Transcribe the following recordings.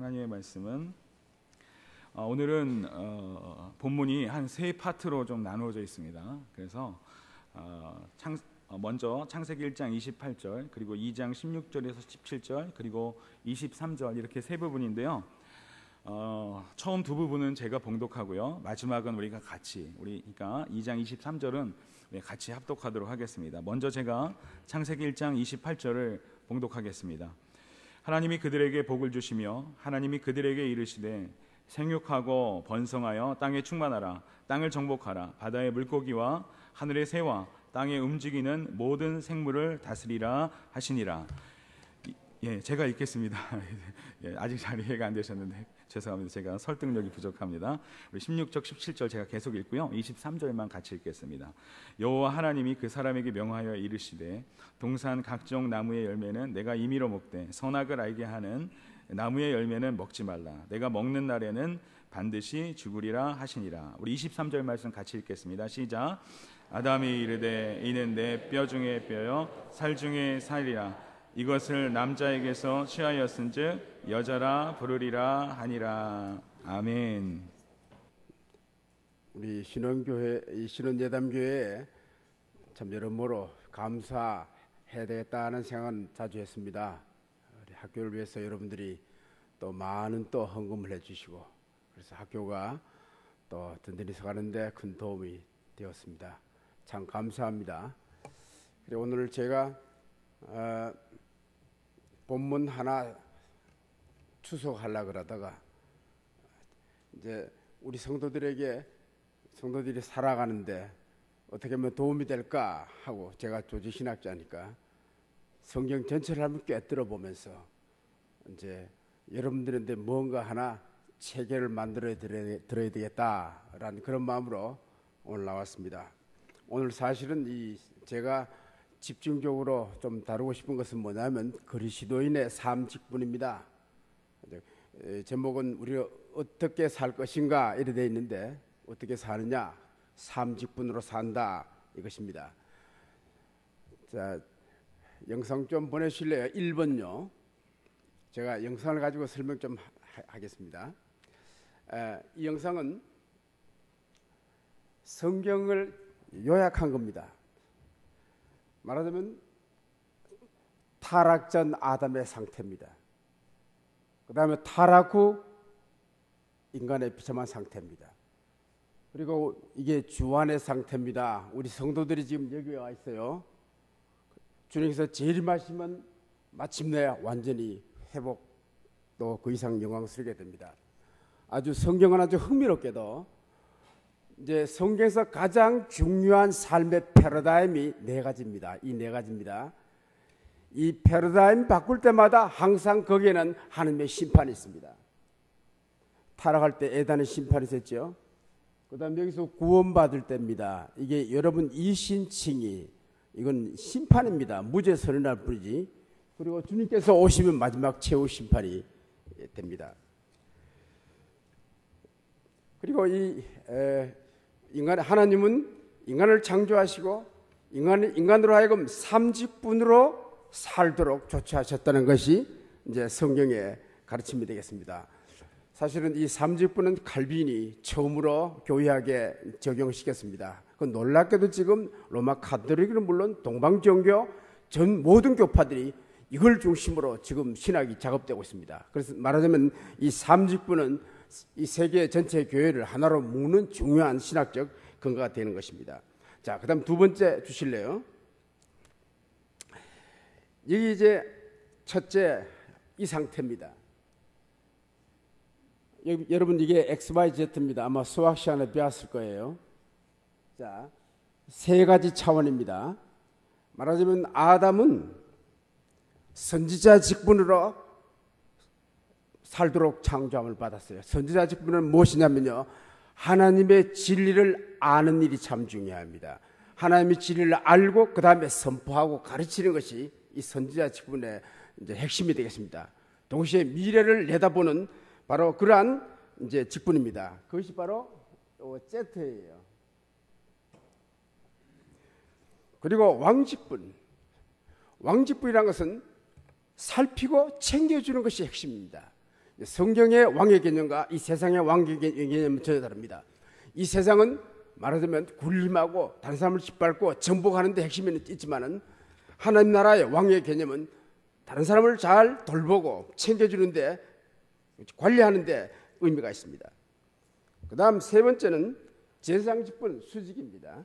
하나님의 말씀은 오늘은 본문이 한 세 파트로 좀 나누어져 있습니다. 그래서 먼저 창세기 1장 28절, 그리고 2장 16절에서 17절, 그리고 23절 이렇게 세 부분인데요. 처음 두 부분은 제가 봉독하고요. 마지막은 우리가 같이, 그러니까 2장 23절은 같이 합독하도록 하겠습니다. 먼저 제가 창세기 1장 28절을 봉독하겠습니다. 하나님이 그들에게 복을 주시며 하나님이 그들에게 이르시되 생육하고 번성하여 땅에 충만하라. 땅을 정복하라. 바다의 물고기와 하늘의 새와 땅에 움직이는 모든 생물을 다스리라 하시니라. 제가 읽겠습니다. 아직 잘 이해가 안 되셨는데 죄송합니다. 제가 설득력이 부족합니다. 우리 16절 17절 제가 계속 읽고요. 23절만 같이 읽겠습니다. 여호와 하나님이 그 사람에게 명하여 이르시되 동산 각종 나무의 열매는 내가 임의로 먹되 선악을 알게 하는 나무의 열매는 먹지 말라. 내가 먹는 날에는 반드시 죽으리라 하시니라. 우리 23절 말씀 같이 읽겠습니다. 시작. 아담이 이르되 이는 내 뼈 중에 뼈요 살 중에 살이라. 이것을 남자에게서 취하였은즉 여자라 부르리라 하니라. 아멘. 우리 신원교회, 이 신원예담교회에 참 여러모로 감사해야 되겠다는 생각은 자주 했습니다. 우리 학교를 위해서 여러분들이 또 많은 또 헌금을 해주시고, 그래서 학교가 또 든든히 서가는데 큰 도움이 되었습니다. 참 감사합니다. 그리고 오늘 제가 본문 하나 추석하려고 그러다가 이제 우리 성도들이 살아가는데 어떻게 하면 도움이 될까 하고, 제가 조직신학자니까 성경 전체를 한번 꿰뚫어 보면서 이제 여러분들한테 뭔가 하나 체계를 만들어 드려야 되겠다라는 그런 마음으로 오늘 나왔습니다. 오늘 사실은 제가 집중적으로 좀 다루고 싶은 것은 뭐냐면 그리스도인의 삶 직분입니다. 제목은 우리가 어떻게 살 것인가 이렇게 되어 있는데, 어떻게 사느냐, 삶 직분으로 산다 이것입니다. 자, 영상 좀 보내실래요? 1번요. 제가 영상을 가지고 설명 좀 하겠습니다. 이 영상은 성경을 요약한 겁니다. 말하자면 타락 전 아담의 상태입니다. 그 다음에 타락 후 인간의 비참한 상태입니다. 그리고 이게 주안의 상태입니다. 우리 성도들이 지금 여기 와 있어요. 주님께서 재림하시면 마침내 완전히 회복, 또 그 이상 영광스럽게 됩니다. 아주 성경은 아주 흥미롭게도 이제 성경에서 가장 중요한 삶의 패러다임이 네 가지입니다. 이 네 가지입니다. 이 패러다임 바꿀 때마다 항상 거기에는 하나님의 심판이 있습니다. 타락할 때 에단의 심판이 있었죠. 그 다음에 여기서 구원받을 때입니다. 이게 여러분 이신칭이 이건 심판입니다. 무죄 선언할 뿐이지. 그리고 주님께서 오시면 마지막 최후 심판이 됩니다. 그리고 하나님은 인간을 창조하시고 인간으로 하여금 삼직분으로 살도록 조치하셨다는 것이 이제 성경의 가르침이 되겠습니다. 사실은 이 삼직분은 칼빈이 처음으로 교회학에 적용시켰습니다. 그 놀랍게도 지금 로마 카톨릭은 물론 동방종교 전 모든 교파들이 이걸 중심으로 지금 신학이 작업되고 있습니다. 그래서 말하자면 이 삼직분은 이 세계 전체 교회를 하나로 묶는 중요한 신학적 근거가 되는 것입니다. 자, 그다음 두 번째 주실래요? 여기 이제 첫째 이 상태입니다. 여러분 이게 XYZ입니다. 아마 수학 시간에 배웠을 거예요. 자, 세 가지 차원입니다. 말하자면 아담은 선지자 직분으로 살도록 창조함을 받았어요. 선지자 직분은 무엇이냐면요, 하나님의 진리를 아는 일이 참 중요합니다. 하나님의 진리를 알고 그 다음에 선포하고 가르치는 것이 이 선지자 직분의 이제 핵심이 되겠습니다. 동시에 미래를 내다보는 바로 그러한 이제 직분입니다. 그것이 바로 Z예요. 그리고 왕직분. 왕직분이라는 것은 살피고 챙겨주는 것이 핵심입니다. 성경의 왕의 개념과 이 세상의 왕의 개념은 전혀 다릅니다. 이 세상은 말하자면 군림하고 다른 사람을 짓밟고 정복하는 데 핵심이 있지만은 하나님 나라의 왕의 개념은 다른 사람을 잘 돌보고 챙겨주는데 관리하는데 의미가 있습니다. 그 다음 세 번째는 제사장 직분 수직입니다.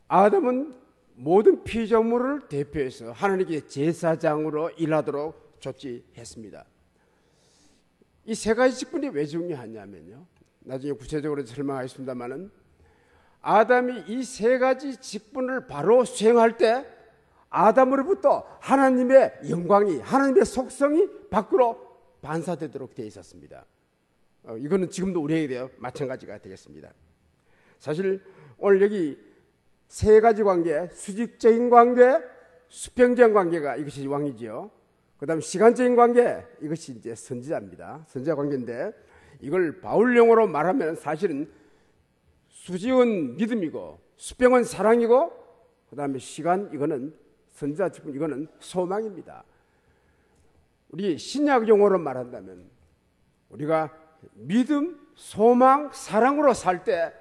아담은 모든 피조물을 대표해서 하나님께 제사장으로 일하도록 조치했습니다. 이 세 가지 직분이 왜 중요하냐면요, 나중에 구체적으로 설명하겠습니다만은 아담이 이 세 가지 직분을 바로 수행할 때 아담으로부터 하나님의 영광이, 하나님의 속성이 밖으로 반사되도록 되어 있었습니다. 이거는 지금도 우리에게 마찬가지가 되겠습니다. 사실 오늘 여기 세 가지 관계, 수직적인 관계, 수평적인 관계가 이것이 왕이지요. 그 다음 시간적인 관계, 이것이 이제 선지자입니다. 선지자 관계인데 이걸 바울용어로 말하면 사실은 수직은 믿음이고 수평은 사랑이고 그 다음에 시간, 이거는 선지자 직분, 이거는 소망입니다. 우리 신약 용어로 말한다면 우리가 믿음, 소망, 사랑으로 살 때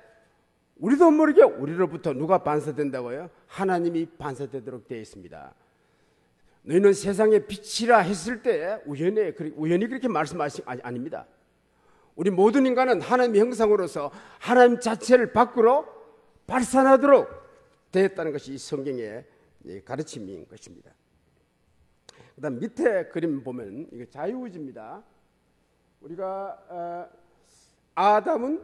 우리도 모르게 우리로부터 누가 반사된다고요? 하나님이 반사되도록 되어 있습니다. 너희는 세상의 빛이라 했을 때 우연히 그렇게 말씀하신 아닙니다. 우리 모든 인간은 하나님의 형상으로서 하나님 자체를 밖으로 발산하도록 되었다는 것이 성경의 가르침인 것입니다. 그 다음 밑에 그림 보면 이거 자유의지입니다. 우리가 아담은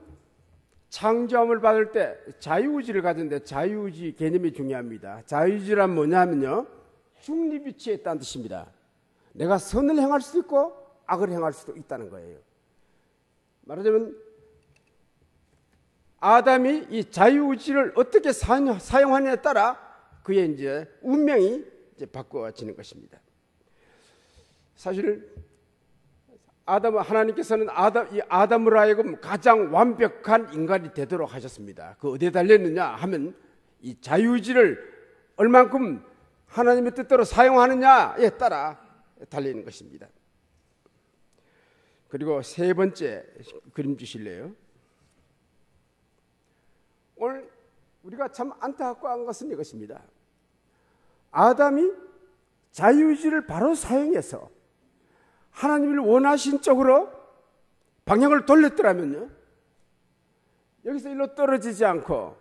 창조함을 받을 때 자유의지를 가졌는데 자유의지 개념이 중요합니다. 자유의지란 뭐냐면요, 중립 위치에 있다는 뜻입니다. 내가 선을 행할 수도 있고 악을 행할 수도 있다는 거예요. 말하자면 아담이 이 자유의지를 어떻게 사용하느냐에 따라 그의 이제 운명이 이제 바꿔지는 것입니다. 사실 하나님께서는 아담으로 하여금 가장 완벽한 인간이 되도록 하셨습니다. 그 어디에 달렸느냐 하면 이 자유의지를 얼만큼 하나님의 뜻대로 사용하느냐에 따라 달리는 것입니다. 그리고 세 번째 그림 주실래요? 오늘 우리가 참 안타까운 것은 이것입니다. 아담이 자유의지를 바로 사용해서 하나님을 원하신 쪽으로 방향을 돌렸더라면요, 여기서 일로 떨어지지 않고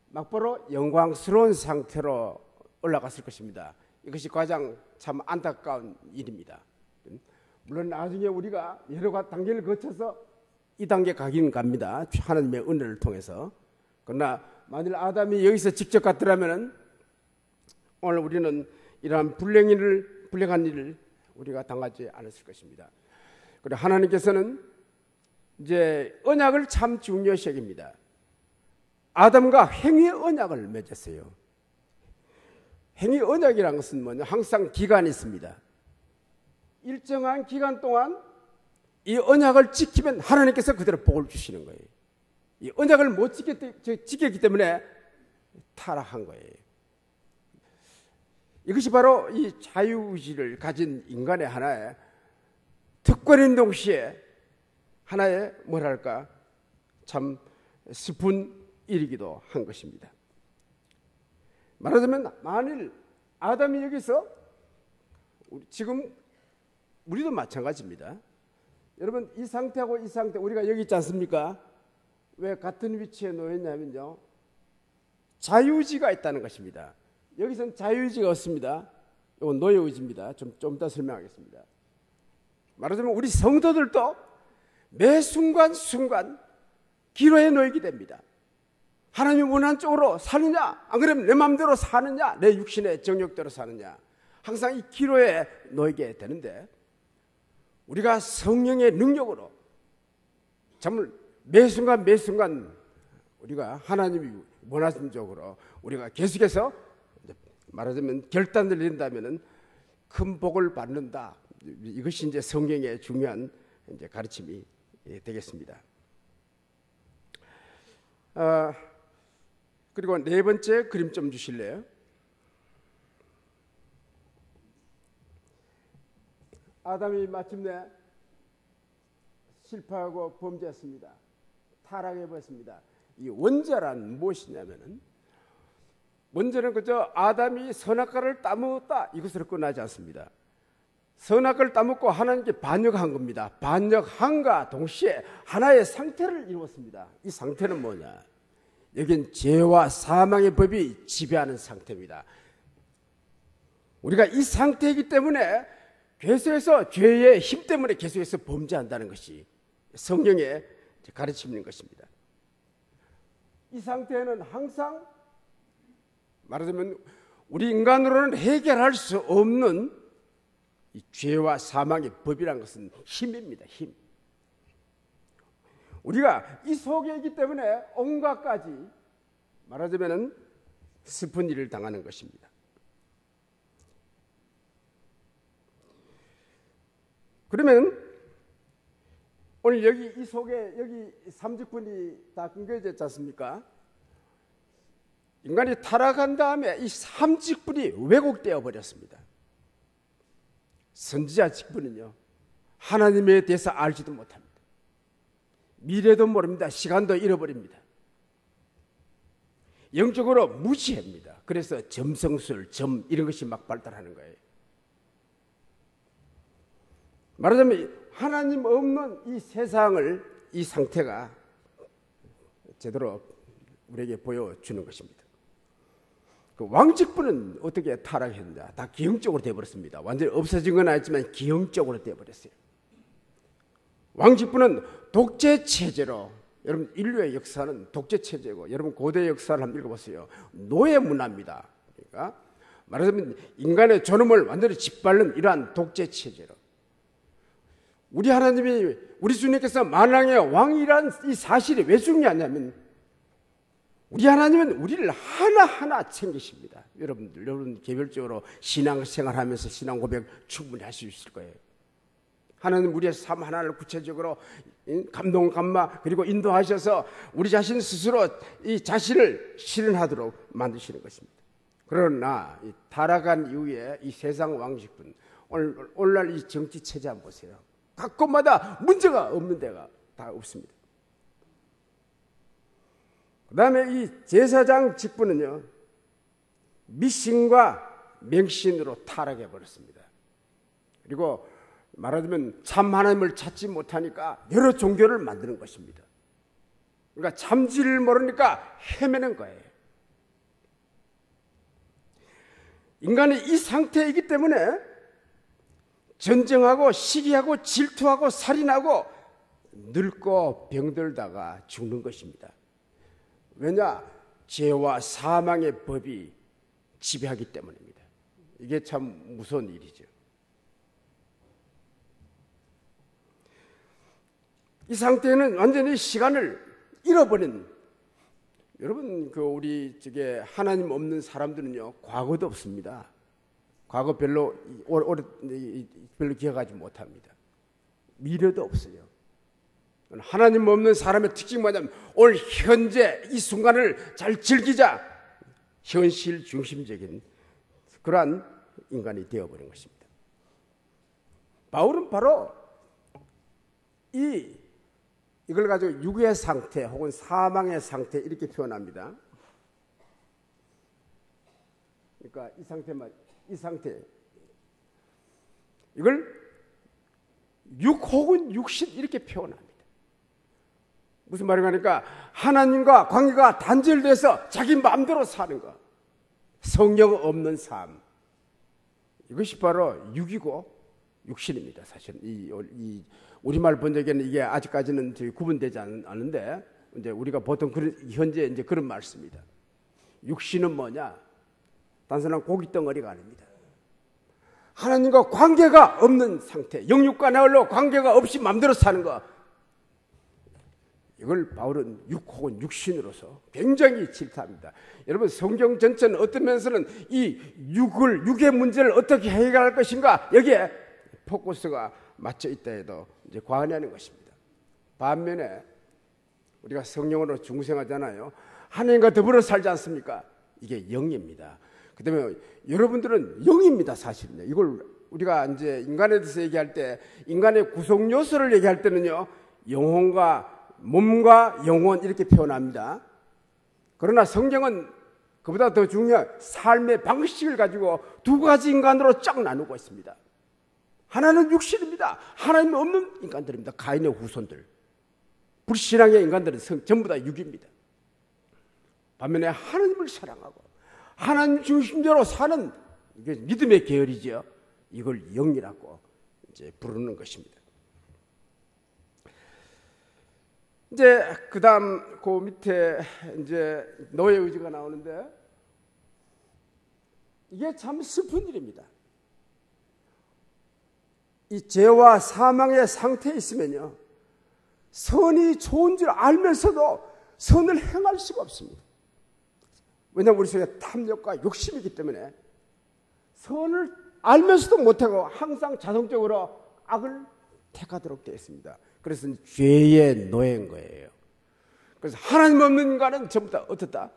막바로 영광스러운 상태로 올라갔을 것입니다. 이것이 가장 참 안타까운 일입니다. 물론 나중에 우리가 여러 단계를 거쳐서 이 단계 가긴 갑니다. 하나님의 은혜를 통해서. 그러나 만일 아담이 여기서 직접 갔더라면 오늘 우리는 이러한 불행한 일을 우리가 당하지 않았을 것입니다. 그리고 하나님께서는 이제 언약을 참 중요시 여깁니다. 아담과 행위 언약을 맺었어요. 행위 언약이라는 것은 뭐냐? 항상 기간이 있습니다. 일정한 기간 동안 이 언약을 지키면 하나님께서 그대로 복을 주시는 거예요. 이 언약을 못 지켰기 때문에 타락한 거예요. 이것이 바로 이 자유의지를 가진 인간의 하나의 특권인 동시에 하나의 뭐랄까 참 슬픈 일이기도 한 것입니다. 말하자면 만일 아담이 여기서 지금 우리도 마찬가지입니다. 여러분 이 상태하고 이 상태 우리가 여기 있지 않습니까? 왜 같은 위치에 놓였냐면요, 자유의지가 있다는 것입니다. 여기서는 자유의지가 없습니다. 이건 노예의지입니다. 좀 이따 설명하겠습니다. 말하자면 우리 성도들도 매 순간 기로에 놓이게 됩니다. 하나님이 원하는 쪽으로 사느냐, 안 그러면 내 마음대로 사느냐, 내 육신의 정욕대로 사느냐, 항상 이 기로에 놓이게 되는데 우리가 성령의 능력으로 정말 매 순간 우리가 하나님이 원하시는 쪽으로 우리가 계속해서 말하자면 결단을 내린다면은 큰 복을 받는다. 이것이 이제 성경의 중요한 이제 가르침이 되겠습니다. 그리고 네 번째 그림 좀 주실래요? 아담이 마침내 실패하고 범죄했습니다. 타락해버렸습니다. 이 원죄란 무엇이냐면은, 원죄는 그저 아담이 선악과를 따먹었다 이것으로 끝나지 않습니다. 선악과를 따먹고 하나님께 반역한 겁니다. 반역함과 동시에 하나의 상태를 이루었습니다. 이 상태는 뭐냐? 여긴 죄와 사망의 법이 지배하는 상태입니다. 우리가 이 상태이기 때문에 계속해서 죄의 힘 때문에 계속해서 범죄한다는 것이 성경의 가르침인 것입니다. 이 상태는 항상 말하자면 우리 인간으로는 해결할 수 없는 이 죄와 사망의 법이라는 것은 힘입니다. 힘. 우리가 이 속에 있기 때문에 온갖 가지 말하자면 슬픈 일을 당하는 것입니다. 그러면 오늘 여기 이 속에 여기 삼직분이 다 끊겨졌지 않습니까? 인간이 타락한 다음에 이 삼직분이 왜곡되어 버렸습니다. 선지자 직분은요, 하나님에 대해서 알지도 못합니다. 미래도 모릅니다. 시간도 잃어버립니다. 영적으로 무지합니다. 그래서 점성술, 점 이런 것이 막 발달하는 거예요. 말하자면 하나님 없는 이 세상을 이 상태가 제대로 우리에게 보여주는 것입니다. 그 왕직분은 어떻게 타락했느냐? 다 기형적으로 되어버렸습니다. 완전히 없어진 건 아니지만 기형적으로 되어버렸어요. 왕직분은 독재 체제로, 여러분 인류의 역사는 독재 체제고, 여러분 고대 역사를 한번 읽어보세요. 노예 문화입니다. 그러니까 말하자면 인간의 존엄을 완전히 짓밟는 이러한 독재 체제로, 우리 하나님이, 우리 주님께서 만왕의 왕이란 이 사실이 왜 중요하냐면, 우리 하나님은 우리를 하나하나 챙기십니다. 여러분 개별적으로 신앙생활하면서 신앙 고백 충분히 할 수 있을 거예요. 하나님 우리의 삶 하나를 구체적으로 감동, 감화 그리고 인도하셔서 우리 자신 스스로 이 자신을 실현하도록 만드시는 것입니다. 그러나 이 타락한 이후에 이 세상 왕직분, 오늘날 이 정치 체제 한번 보세요. 각 곳마다 문제가 없는 데가 다 없습니다. 그 다음에 이 제사장 직분은요, 미신과 맹신으로 타락해 버렸습니다. 그리고 말하자면 참 하나님을 찾지 못하니까 여러 종교를 만드는 것입니다. 그러니까 참지를 모르니까 헤매는 거예요. 인간이 이 상태이기 때문에 전쟁하고 시기하고 질투하고 살인하고 늙고 병들다가 죽는 것입니다. 왜냐? 죄와 사망의 법이 지배하기 때문입니다. 이게 참 무서운 일이죠. 이 상태는 완전히 시간을 잃어버린, 여러분 우리 하나님 없는 사람들은요, 과거도 없습니다. 과거 별로 기억하지 못합니다. 미래도 없어요. 하나님 없는 사람의 특징이 뭐냐면 오늘 현재 이 순간을 잘 즐기자, 현실 중심적인 그러한 인간이 되어버린 것입니다. 바울은 바로 이걸 가지고 육의 상태 혹은 사망의 상태 이렇게 표현합니다. 그러니까 이 상태 이걸 육 혹은 육신 이렇게 표현합니다. 무슨 말인가 하니까 하나님과 관계가 단절돼서 자기 마음대로 사는 것, 성령 없는 삶, 이것이 바로 육이고 육신입니다. 사실 이 우리말 번역에는 이게 아직까지는 구분되지 않는데, 이제 우리가 보통 현재 이제 그런 말 씁니다. 육신은 뭐냐? 단순한 고기 덩어리가 아닙니다. 하나님과 관계가 없는 상태, 영육과 나홀로 관계가 없이 마음대로 사는 것, 이걸 바울은 육 혹은 육신으로서 굉장히 질타합니다. 여러분 성경 전체는 어떤 면에서는 이 육의 문제를 어떻게 해결할 것인가, 여기에 포커스가 맞춰 있다 해도 이제 과언이 아닌 것입니다. 반면에 우리가 성령으로 중생하잖아요. 하나님과 더불어 살지 않습니까? 이게 영입니다. 그 다음에 여러분들은 영입니다. 사실은요. 이걸 우리가 이제 인간에 대해서 얘기할 때 인간의 구성 요소를 얘기할 때는요, 영혼과 몸과 영혼 이렇게 표현합니다. 그러나 성경은 그보다 더 중요한 삶의 방식을 가지고 두 가지 인간으로 쫙 나누고 있습니다. 하나는 육신입니다. 하나님 없는 인간들입니다. 가인의 후손들. 불신앙의 인간들은 전부 다 육입니다. 반면에 하나님을 사랑하고 하나님 중심대로 사는 이게 믿음의 계열이죠. 이걸 영이라고 이제 부르는 것입니다. 이제 그다음 그 밑에 이제 노예 의지가 나오는데 이게 참 슬픈 일입니다. 이 죄와 사망의 상태에 있으면요, 선이 좋은 줄 알면서도 선을 행할 수가 없습니다. 왜냐하면 우리 속에 탐욕과 욕심이 있기 때문에 선을 알면서도 못하고 항상 자동적으로 악을 택하도록 되어 있습니다. 그래서 죄의 노예인 거예요. 그래서 하나님 없는 인간은 전부 다 어떻다?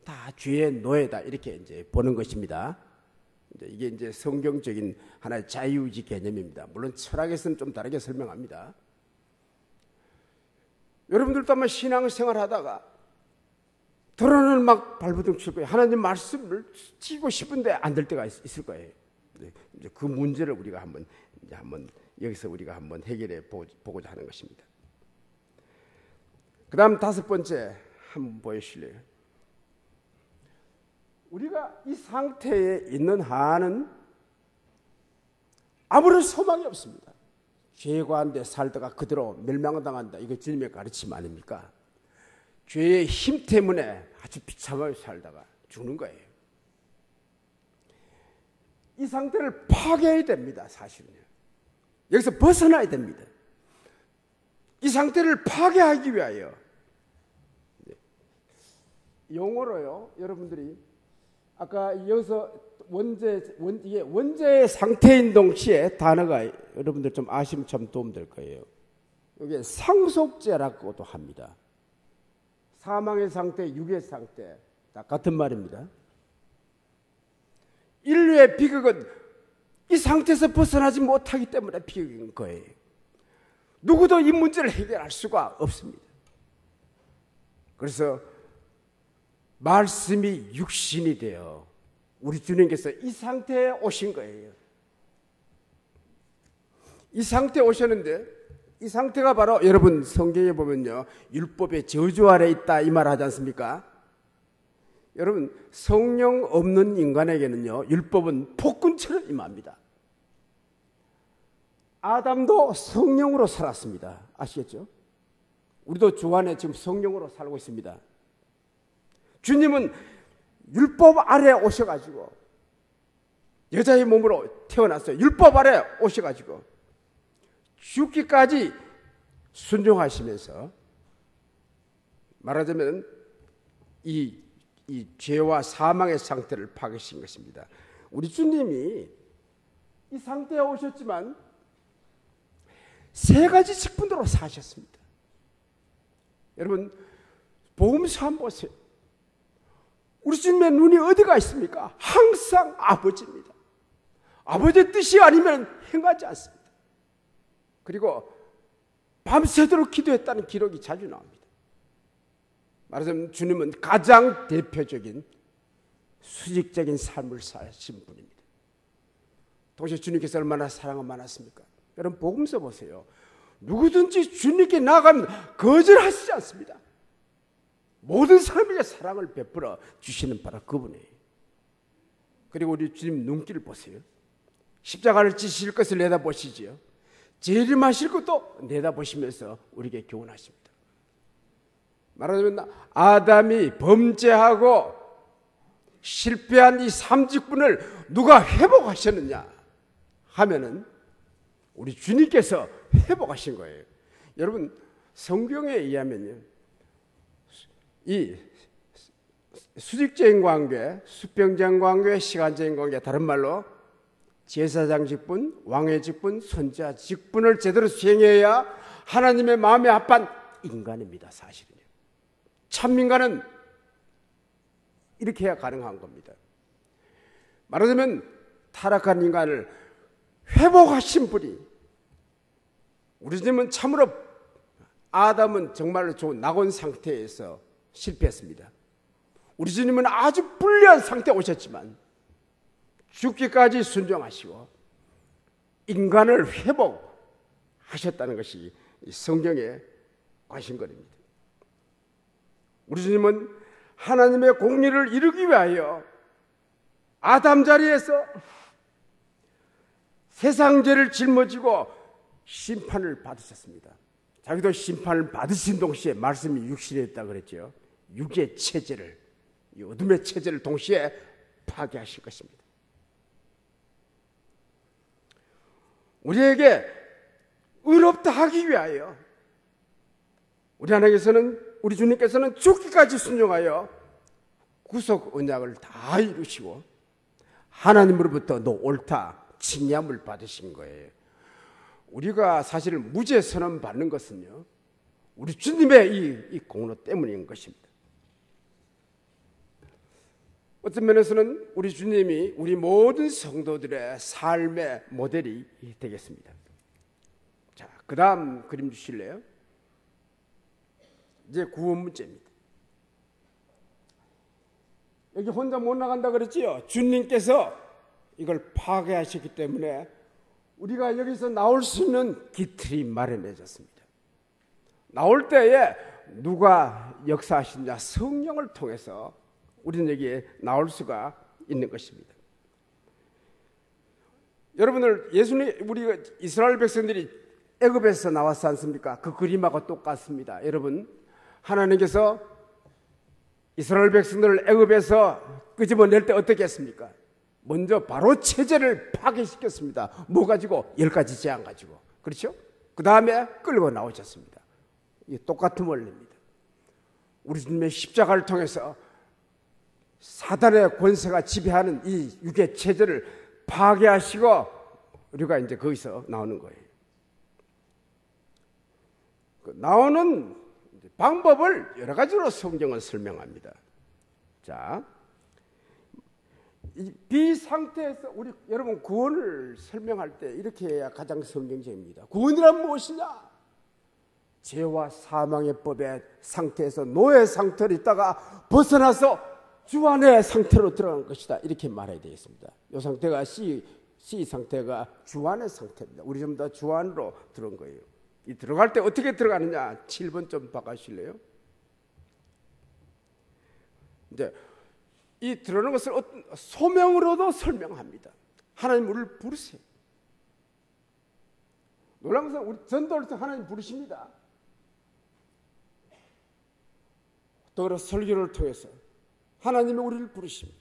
다 죄의 노예다. 이렇게 이제 보는 것입니다. 이게 이제 성경적인 하나의 자유의지 개념입니다. 물론 철학에서는 좀 다르게 설명합니다. 여러분들도 아마 신앙생활 하다가 드론을 막 발버둥 칠 거예요. 하나님 말씀을 치고 싶은데 안 될 때가 있을 거예요. 이제 그 문제를 우리가 한번 여기서 우리가 한번 해결해 보고자 하는 것입니다. 그 다음 다섯 번째 한번 보여주실래요? 우리가 이 상태에 있는 한은 아무런 소망이 없습니다. 죄 가운데 살다가 그대로 멸망당한다. 이거 주님의 가르침 아닙니까? 죄의 힘 때문에 아주 비참하게 살다가 죽는 거예요. 이 상태를 파괴해야 됩니다. 사실은요. 여기서 벗어나야 됩니다. 이 상태를 파괴하기 위하여 용어로요, 여러분들이 아까 여기서 이게 원죄의 상태인 동시에 단어가 여러분들 좀 아시면 참 도움될 거예요. 이게 상속죄라고도 합니다. 사망의 상태, 육의 상태 다 같은 말입니다. 인류의 비극은 이 상태에서 벗어나지 못하기 때문에 비극인 거예요. 누구도 이 문제를 해결할 수가 없습니다. 그래서 말씀이 육신이 되어 우리 주님께서 이 상태에 오신 거예요. 이 상태에 오셨는데 이 상태가 바로 여러분 성경에 보면요, 율법의 저주 아래 있다 이 말 하지 않습니까? 여러분 성령 없는 인간에게는요, 율법은 폭군처럼 임합니다. 아담도 성령으로 살았습니다. 아시겠죠? 우리도 주 안에 지금 성령으로 살고 있습니다. 주님은 율법 아래 오셔가지고 여자의 몸으로 태어났어요. 율법 아래 오셔가지고 죽기까지 순종하시면서 말하자면 이 죄와 사망의 상태를 파괴하신 것입니다. 우리 주님이 이 상태에 오셨지만 세 가지 직분으로 사셨습니다. 여러분 복음서 한번 보세요. 우리 주님의 눈이 어디가 있습니까? 항상 아버지입니다. 아버지의 뜻이 아니면 행하지 않습니다. 그리고 밤새도록 기도했다는 기록이 자주 나옵니다. 말하자면 주님은 가장 대표적인 수직적인 삶을 사신 분입니다. 도대체 주님께서 얼마나 사랑을 많았습니까? 여러분 복음서 보세요. 누구든지 주님께 나아가면 거절하시지 않습니다. 모든 사람에게 사랑을 베풀어 주시는 바로 그분이에요. 그리고 우리 주님 눈길을 보세요. 십자가를 지실 것을 내다보시지요. 재림하실 것도 내다보시면서 우리에게 교훈하십니다. 말하자면 아담이 범죄하고 실패한 이 삼직분을 누가 회복하셨느냐 하면은 우리 주님께서 회복하신 거예요. 여러분 성경에 의하면요, 이 수직적인 관계, 수평적인 관계, 시간적인 관계, 다른 말로 제사장 직분, 왕의 직분, 선지자 직분을 제대로 수행해야 하나님의 마음에 합한 인간입니다. 사실은요. 참인간은 이렇게 해야 가능한 겁니다. 말하자면 타락한 인간을 회복하신 분이, 우리 주님은 참으로 아담은 정말로 좋은 낙원 상태에서 실패했습니다. 우리 주님은 아주 불리한 상태에 오셨지만 죽기까지 순종하시고 인간을 회복하셨다는 것이 성경의 과신거리입니다. 우리 주님은 하나님의 공의를 이루기 위하여 아담 자리에서 세상 죄를 짊어지고 심판을 받으셨습니다. 자기도 심판을 받으신 동시에 말씀이 육신에 있다고 그랬죠. 육의 체제를, 이 어둠의 체제를 동시에 파괴하실 것입니다. 우리에게 의롭다 하기 위하여 우리 하나님께서는, 우리 주님께서는 죽기까지 순종하여 구속 언약을 다 이루시고 하나님으로부터 너 옳다 칭함을 받으신 거예요. 우리가 사실 무죄 선언 받는 것은요, 우리 주님의 이 공로 때문인 것입니다. 어떤 면에서는 우리 주님이 우리 모든 성도들의 삶의 모델이 되겠습니다. 자, 그 다음 그림 주실래요? 이제 구원 문제입니다. 여기 혼자 못 나간다 그랬지요? 주님께서 이걸 파괴하셨기 때문에 우리가 여기서 나올 수 있는 기틀이 마련해졌습니다. 나올 때에 누가 역사하시냐? 성령을 통해서 우리는 여기에 나올 수가 있는 것입니다. 여러분들, 예수님, 우리 이스라엘 백성들이 애굽에서 나왔지 않습니까? 그 그림하고 똑같습니다. 여러분, 하나님께서 이스라엘 백성들을 애굽에서 끄집어낼 때 어떻게 했습니까? 먼저 바로 체제를 파괴시켰습니다. 뭐 가지고? 10가지 재앙 가지고. 그렇죠? 그 다음에 끌고 나오셨습니다. 이 똑같은 원리입니다. 우리 주님의 십자가를 통해서 사단의 권세가 지배하는 이 육의 체제를 파괴하시고 우리가 이제 거기서 나오는 거예요. 그 나오는 방법을 여러 가지로 성경은 설명합니다. 자, 이 비상태에서 우리 여러분 구원을 설명할 때 이렇게 해야 가장 성경적입니다. 구원이란 무엇이냐? 죄와 사망의 법의 상태에서 노예 상태로 있다가 벗어나서 주 안의 상태로 들어간 것이다. 이렇게 말해야 되겠습니다. 이 상태가 C 상태가 주 안의 상태입니다. 우리 전부 다 주 안으로 들어온 거예요. 이 들어갈 때 어떻게 들어가느냐? 7번 좀 바꿔주실래요? 이제 이 들어오는 것을 소명으로도 설명합니다. 하나님 우리를 부르세요. 놀라운 것은 우리 전도를 통해 하나님 부르십니다. 또 설교를 통해서 하나님이 우리를 부르십니다.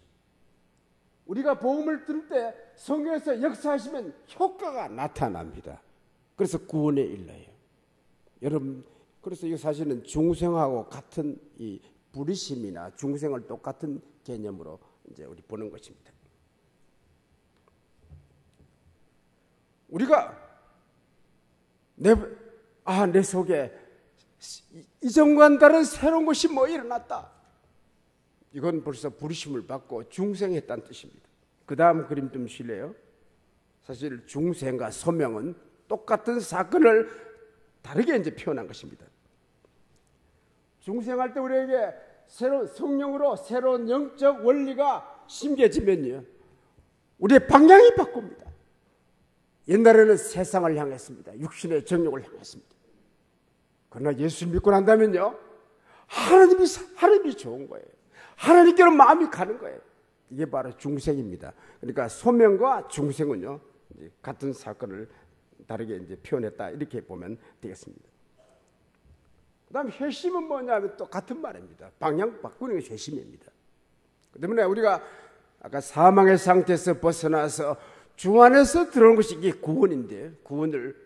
우리가 복음을 들을 때 성경에서 역사하시면 효과가 나타납니다. 그래서 구원에 일러요. 여러분, 그래서 이 사실은 중생하고 같은 이 부르심이나 중생을 똑같은 개념으로 이제 우리 보는 것입니다. 우리가 내 속에 이전과는 다른 새로운 것이 뭐 일어났다. 이건 벌써 부르심을 받고 중생했다는 뜻입니다. 그 다음 그림 좀 실래요? 사실 중생과 소명은 똑같은 사건을 다르게 이제 표현한 것입니다. 중생할 때 우리에게 새로운 성령으로 새로운 영적 원리가 심겨지면요, 우리의 방향이 바꿉니다. 옛날에는 세상을 향했습니다. 육신의 정욕을 향했습니다. 그러나 예수 믿고 난다면요, 하나님이 좋은 거예요. 하나님께로 마음이 가는 거예요. 이게 바로 중생입니다. 그러니까 소명과 중생은요, 같은 사건을 다르게 이제 표현했다, 이렇게 보면 되겠습니다. 그 다음 회심은 뭐냐면 또 같은 말입니다. 방향 바꾸는 게 회심입니다. 그 때문에 우리가 아까 사망의 상태에서 벗어나서 주 안에서 들어오는 것이 이게 구원인데, 구원을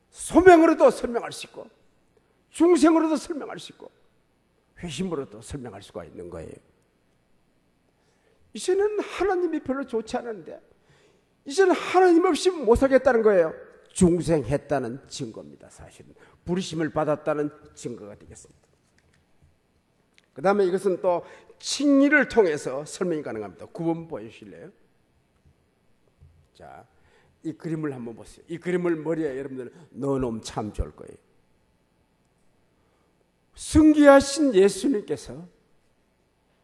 소명으로도 설명할 수 있고 중생으로도 설명할 수 있고 회심으로도 설명할 수가 있는 거예요. 이제는 하나님이 별로 좋지 않은데 이제는 하나님 없이 못 살겠다는 거예요. 중생했다는 증거입니다. 사실은 부르심을 받았다는 증거가 되겠습니다. 그 다음에 이것은 또 칭의를 통해서 설명이 가능합니다. 구원 보여주실래요? 자, 이 그림을 한번 보세요. 이 그림을 머리에 여러분들 넣어놓으면 참 좋을 거예요. 승귀하신 예수님께서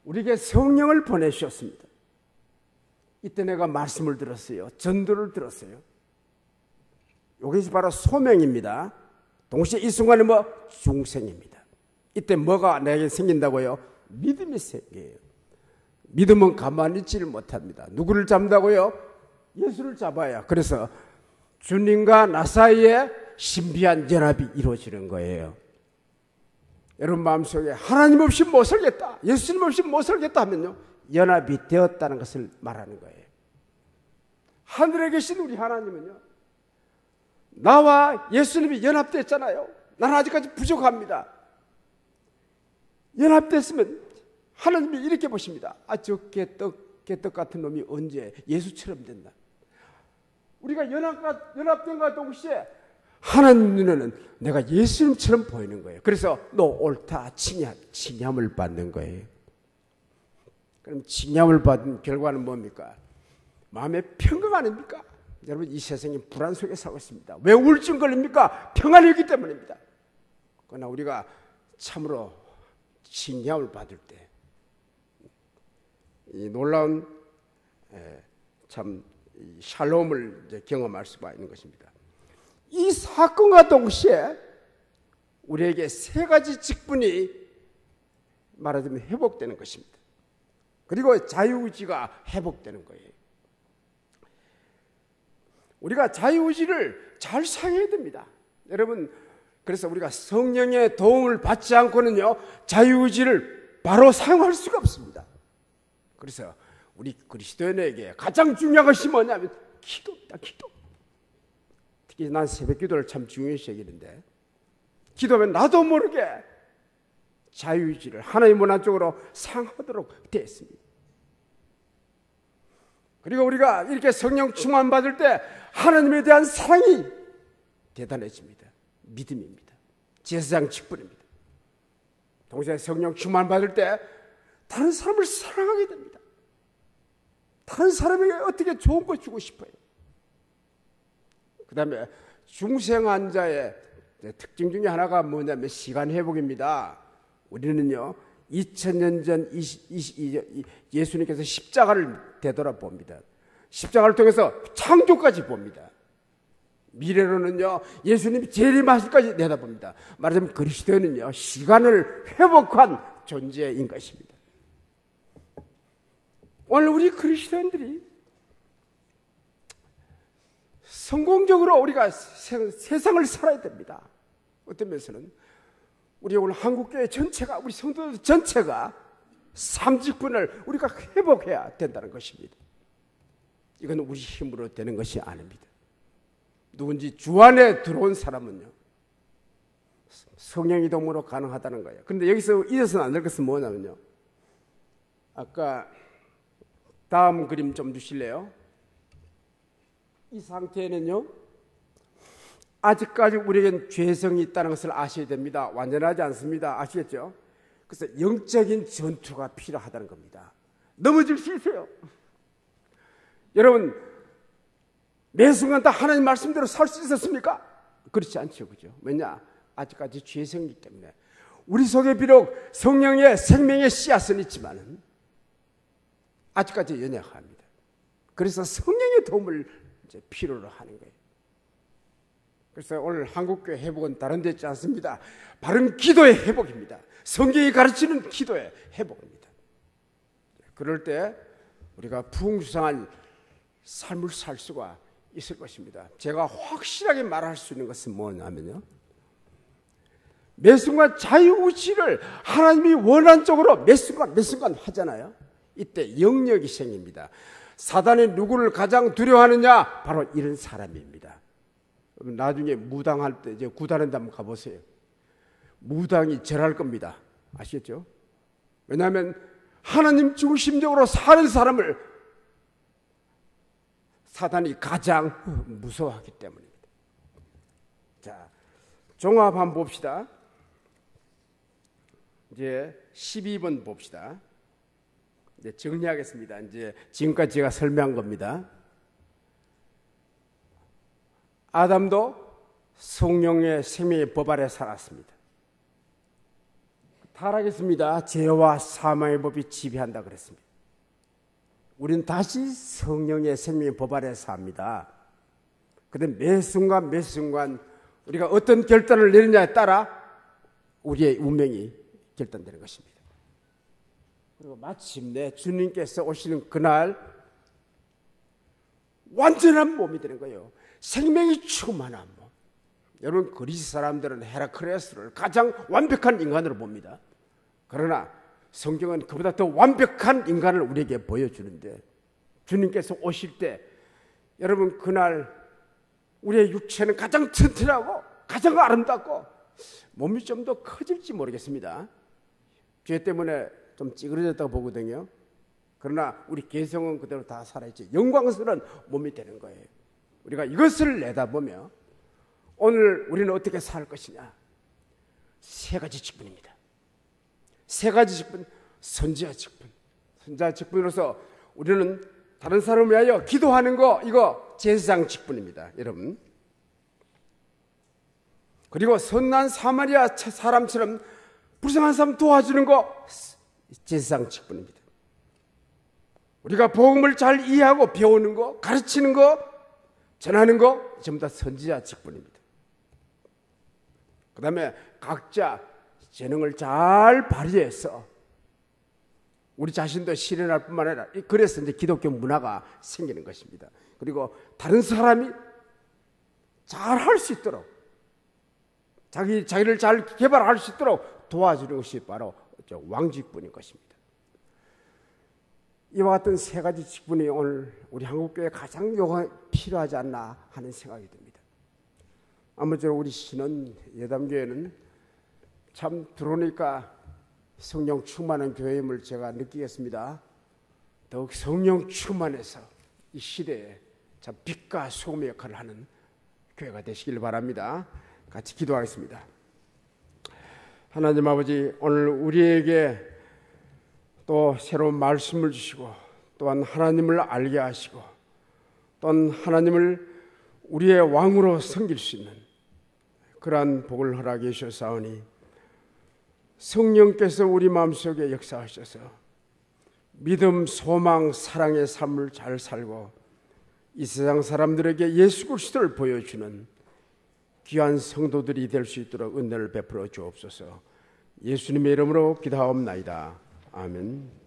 우리에게 성령을 보내주셨습니다. 이때 내가 말씀을 들었어요. 전도를 들었어요. 이것이 바로 소명입니다. 동시에 이 순간은 중생입니다. 이때 뭐가 내게 생긴다고요? 믿음이 생겨요. 믿음은 가만히 있지를 못합니다. 누구를 잡는다고요? 예수를 잡아야. 그래서 주님과 나 사이에 신비한 연합이 이루어지는 거예요. 여러분 마음속에 하나님 없이 못 살겠다, 예수님 없이 못 살겠다 하면요, 연합이 되었다는 것을 말하는 거예요. 하늘에 계신 우리 하나님은요, 나와 예수님이 연합됐잖아요. 나는 아직까지 부족합니다. 연합됐으면 하나님이 이렇게 보십니다. 저 개떡 같은 놈이 언제 예수처럼 된다. 우리가 연합된과 동시에 하나님 눈에는 내가 예수님처럼 보이는 거예요. 그래서 너 옳다, 칭함을 받는 거예요. 그럼 칭함을 받은 결과는 뭡니까? 마음의 평강 아닙니까? 여러분, 이 세상이 불안 속에 살고 있습니다. 왜 우울증 걸립니까? 평안이 있기 때문입니다. 그러나 우리가 참으로 칭함을 받을 때 이 놀라운 참 샬롬을 이제 경험할 수가 있는 것입니다. 이 사건과 동시에 우리에게 세 가지 직분이 말하자면 회복되는 것입니다. 그리고 자유의지가 회복되는 거예요. 우리가 자유의지를 잘 사용해야 됩니다. 여러분, 그래서 우리가 성령의 도움을 받지 않고는요, 자유의지를 바로 사용할 수가 없습니다. 그래서 우리 그리스도인에게 가장 중요한 것이 뭐냐면 기도입니다. 기도. 특히 난 새벽 기도를 참 중요시 여기는데, 기도하면 나도 모르게 자유의지를 하나님 원하는 쪽으로 사용하도록 되어 있습니다. 그리고 우리가 이렇게 성령 충만 받을 때 하나님에 대한 사랑이 대단해집니다. 믿음입니다. 제사장 직분입니다. 동시에 성령 충만 받을 때 다른 사람을 사랑하게 됩니다. 다른 사람에게 어떻게 좋은 거 주고 싶어요. 그 다음에 중생한 자의 특징 중에 하나가 뭐냐면 시간 회복입니다. 우리는요, 2000년 전 예수님께서 십자가를 되돌아봅니다. 십자가를 통해서 창조까지 봅니다. 미래로는요, 예수님이 재림하실까지 내다봅니다. 말하자면 그리스도인은요, 시간을 회복한 존재인 것입니다. 오늘 우리 그리스도인들이 성공적으로 우리가 세상을 살아야 됩니다. 어떤 면에서는 우리 오늘 한국교회 전체가, 우리 성도들 전체가 삼직분을 우리가 회복해야 된다는 것입니다. 이건 우리 힘으로 되는 것이 아닙니다. 누군지 주 안에 들어온 사람은요, 성령 이동으로 가능하다는 거예요. 그런데 여기서 잊어서는 안 될 것은 뭐냐면요, 아까 다음 그림 좀 주실래요? 이 상태에는요, 아직까지 우리에겐 죄성이 있다는 것을 아셔야 됩니다. 완전하지 않습니다. 아시겠죠? 그래서 영적인 전투가 필요하다는 겁니다. 넘어질 수 있어요. 여러분, 매 순간 다 하나님 말씀대로 살 수 있었습니까? 그렇지 않죠. 그죠? 왜냐? 아직까지 죄성이기 때문에. 우리 속에 비록 성령의 생명의 씨앗은 있지만 아직까지 연약합니다. 그래서 성령의 도움을 이제 필요로 하는 거예요. 그래서 오늘 한국교회 회복은 다른 데 있지 않습니다. 바른 기도의 회복입니다. 성경이 가르치는 기도의 회복입니다. 그럴 때 우리가 풍성한 삶을 살 수가 있을 것입니다. 제가 확실하게 말할 수 있는 것은 뭐냐면요, 매 순간 자유의지를 하나님이 원하는 쪽으로 매 순간 하잖아요. 이때 영역이 생깁니다. 사단이 누구를 가장 두려워하느냐? 바로 이런 사람입니다. 나중에 무당할 때 이제 구단에 한번 가보세요. 무당이 절할 겁니다. 아시겠죠? 왜냐하면 하나님 중심적으로 사는 사람을 사단이 가장 무서워하기 때문입니다. 자, 종합 한번 봅시다. 이제 12번 봅시다. 이제 정리하겠습니다. 이제 지금까지 제가 설명한 겁니다. 아담도 성령의 생명의 법 아래 살았습니다. 타락했습니다. 죄와 사망의 법이 지배한다 그랬습니다. 우리는 다시 성령의 생명의 법 아래 삽니다. 그런데 매 순간 매 순간 우리가 어떤 결단을 내리냐에 따라 우리의 운명이 결단되는 것입니다. 그리고 마침내 주님께서 오시는 그날 완전한 몸이 되는 거예요. 생명이 충만한 몸. 여러분, 그리스 사람들은 헤라클레스를 가장 완벽한 인간으로 봅니다. 그러나 성경은 그보다 더 완벽한 인간을 우리에게 보여주는데, 주님께서 오실 때 여러분 그날 우리의 육체는 가장 튼튼하고 가장 아름답고 몸이 좀 더 커질지 모르겠습니다. 죄 때문에 좀 찌그러졌다고 보거든요. 그러나 우리 개성은 그대로 다 살아있지. 영광스러운 몸이 되는 거예요. 우리가 이것을 내다보며 오늘 우리는 어떻게 살 것이냐. 세 가지 직분입니다. 세 가지 직분. 선지자 직분. 선지자 직분으로서 우리는 다른 사람을 위하여 기도하는 거, 이거 제사장 직분입니다, 여러분. 그리고 선한 사마리아 사람처럼 불쌍한 사람 도와주는 거 제사장 직분입니다. 우리가 복음을 잘 이해하고 배우는 거, 가르치는 거, 전하는 거 전부 다 선지자 직분입니다. 그 다음에 각자 재능을 잘 발휘해서 우리 자신도 실현할 뿐만 아니라, 그래서 이제 기독교 문화가 생기는 것입니다. 그리고 다른 사람이 잘 할 수 있도록, 자기를 잘 개발할 수 있도록 도와주는 것이 바로 왕직분인 것입니다. 이와 같은 세 가지 직분이 오늘 우리 한국교회에 가장 필요하지 않나 하는 생각이 듭니다. 아무쪼록 우리 신원 예담교회는 참 들어오니까 성령 충만한 교회임을 제가 느끼겠습니다. 더욱 성령 충만해서 이 시대에 참 빛과 소금의 역할을 하는 교회가 되시길 바랍니다. 같이 기도하겠습니다. 하나님 아버지, 오늘 우리에게 또 새로운 말씀을 주시고, 또한 하나님을 알게 하시고, 또한 하나님을 우리의 왕으로 섬길 수 있는 그러한 복을 허락해 주셨사오니, 성령께서 우리 마음속에 역사하셔서 믿음, 소망, 사랑의 삶을 잘 살고 이 세상 사람들에게 예수 그리스도를 보여주는 귀한 성도들이 될 수 있도록 은혜를 베풀어 주옵소서. 예수님의 이름으로 기도하옵나이다. 아멘.